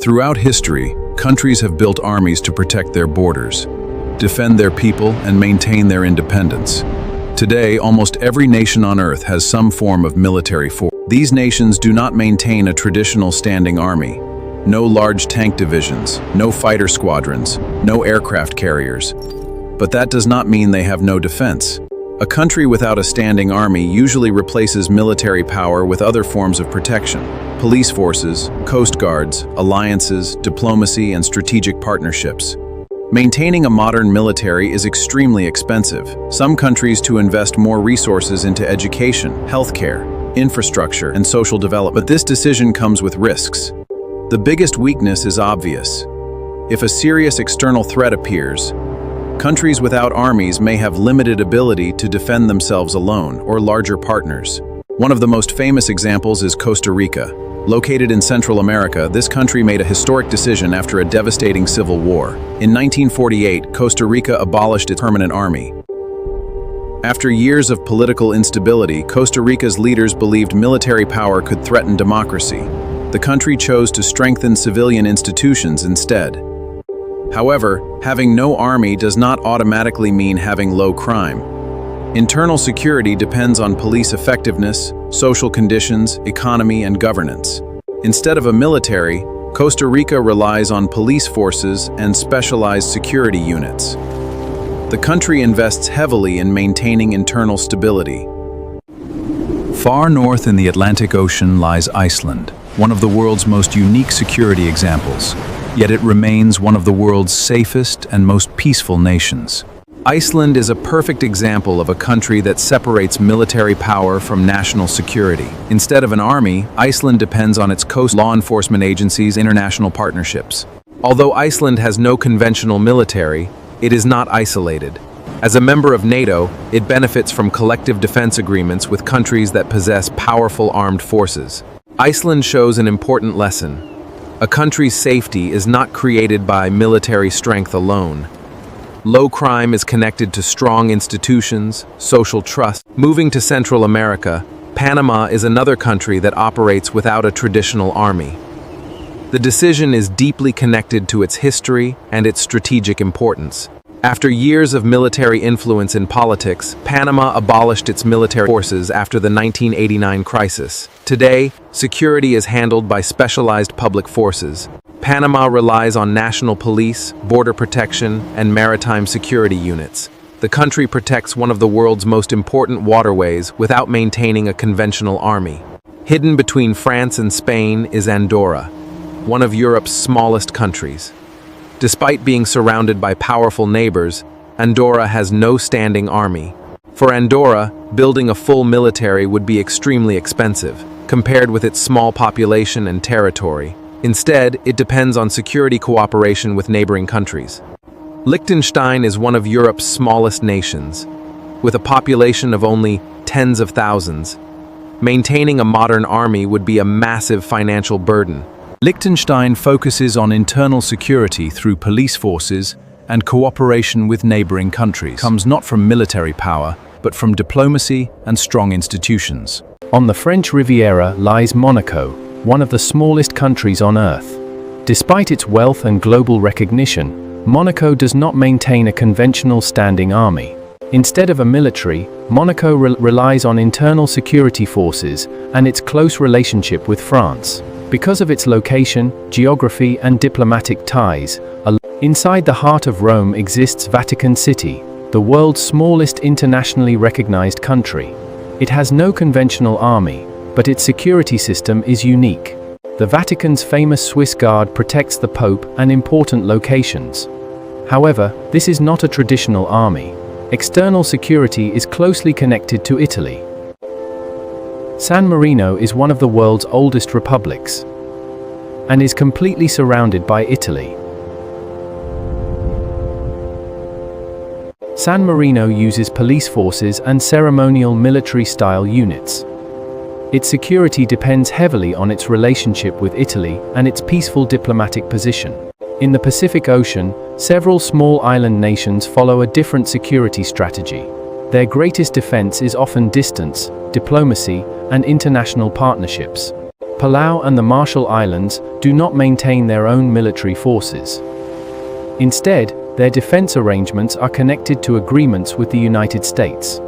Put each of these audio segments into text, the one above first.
Throughout history, countries have built armies to protect their borders, defend their people, and maintain their independence. Today, almost every nation on Earth has some form of military force. These nations do not maintain a traditional standing army. No large tank divisions, no fighter squadrons, no aircraft carriers. But that does not mean they have no defense. A country without a standing army usually replaces military power with other forms of protection: police forces, coast guards, alliances, diplomacy, and strategic partnerships. Maintaining a modern military is extremely expensive. Some countries to invest more resources into education, healthcare, infrastructure, and social development. But this decision comes with risks. The biggest weakness is obvious. If a serious external threat appears, countries without armies may have limited ability to defend themselves alone or larger partners. One of the most famous examples is Costa Rica. Located in Central America, this country made a historic decision after a devastating civil war. In 1948, Costa Rica abolished its permanent army. After years of political instability, Costa Rica's leaders believed military power could threaten democracy. The country chose to strengthen civilian institutions instead. However, having no army does not automatically mean having low crime. Internal security depends on police effectiveness, social conditions, economy, and governance. Instead of a military, Costa Rica relies on police forces and specialized security units. The country invests heavily in maintaining internal stability. Far north in the Atlantic Ocean lies Iceland, one of the world's most unique security examples. Yet it remains one of the world's safest and most peaceful nations. Iceland is a perfect example of a country that separates military power from national security. Instead of an army, Iceland depends on its coast law enforcement agencies' international partnerships. Although Iceland has no conventional military, it is not isolated. As a member of NATO, it benefits from collective defense agreements with countries that possess powerful armed forces. Iceland shows an important lesson. A country's safety is not created by military strength alone. Low crime is connected to strong institutions, social trust. Moving to Central America, Panama is another country that operates without a traditional army. The decision is deeply connected to its history and its strategic importance. After years of military influence in politics, Panama abolished its military forces after the 1989 crisis. Today, security is handled by specialized public forces. Panama relies on national police, border protection, and maritime security units. The country protects one of the world's most important waterways without maintaining a conventional army. Hidden between France and Spain is Andorra, one of Europe's smallest countries. Despite being surrounded by powerful neighbors, Andorra has no standing army. For Andorra, building a full military would be extremely expensive, compared with its small population and territory. Instead, it depends on security cooperation with neighboring countries. Liechtenstein is one of Europe's smallest nations, with a population of only tens of thousands. Maintaining a modern army would be a massive financial burden. Liechtenstein focuses on internal security through police forces and cooperation with neighboring countries. It comes not from military power, but from diplomacy and strong institutions. On the French Riviera lies Monaco, one of the smallest countries on Earth. Despite its wealth and global recognition, Monaco does not maintain a conventional standing army. Instead of a military, Monaco relies on internal security forces and its close relationship with France. Because of its location, geography, and diplomatic ties, inside the heart of Rome exists Vatican City, the world's smallest internationally recognized country. It has no conventional army, but its security system is unique. The Vatican's famous Swiss Guard protects the Pope and important locations. However, this is not a traditional army. External security is closely connected to Italy. San Marino is one of the world's oldest republics and is completely surrounded by Italy. San Marino uses police forces and ceremonial military-style units. Its security depends heavily on its relationship with Italy and its peaceful diplomatic position. In the Pacific Ocean, several small island nations follow a different security strategy. Their greatest defense is often distance, diplomacy, and international partnerships. Palau and the Marshall Islands do not maintain their own military forces. Instead, their defense arrangements are connected to agreements with the United States.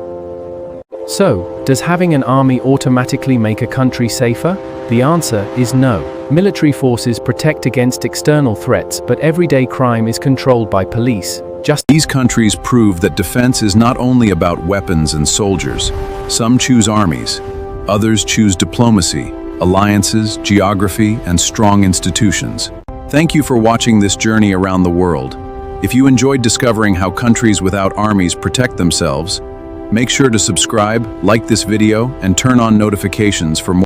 So, does having an army automatically make a country safer? The answer is no. Military forces protect against external threats, but everyday crime is controlled by police. These countries prove that defense is not only about weapons and soldiers. Some choose armies, others choose diplomacy, alliances, geography, and strong institutions. Thank you for watching this journey around the world. If you enjoyed discovering how countries without armies protect themselves, make sure to subscribe, like this video, and turn on notifications for more.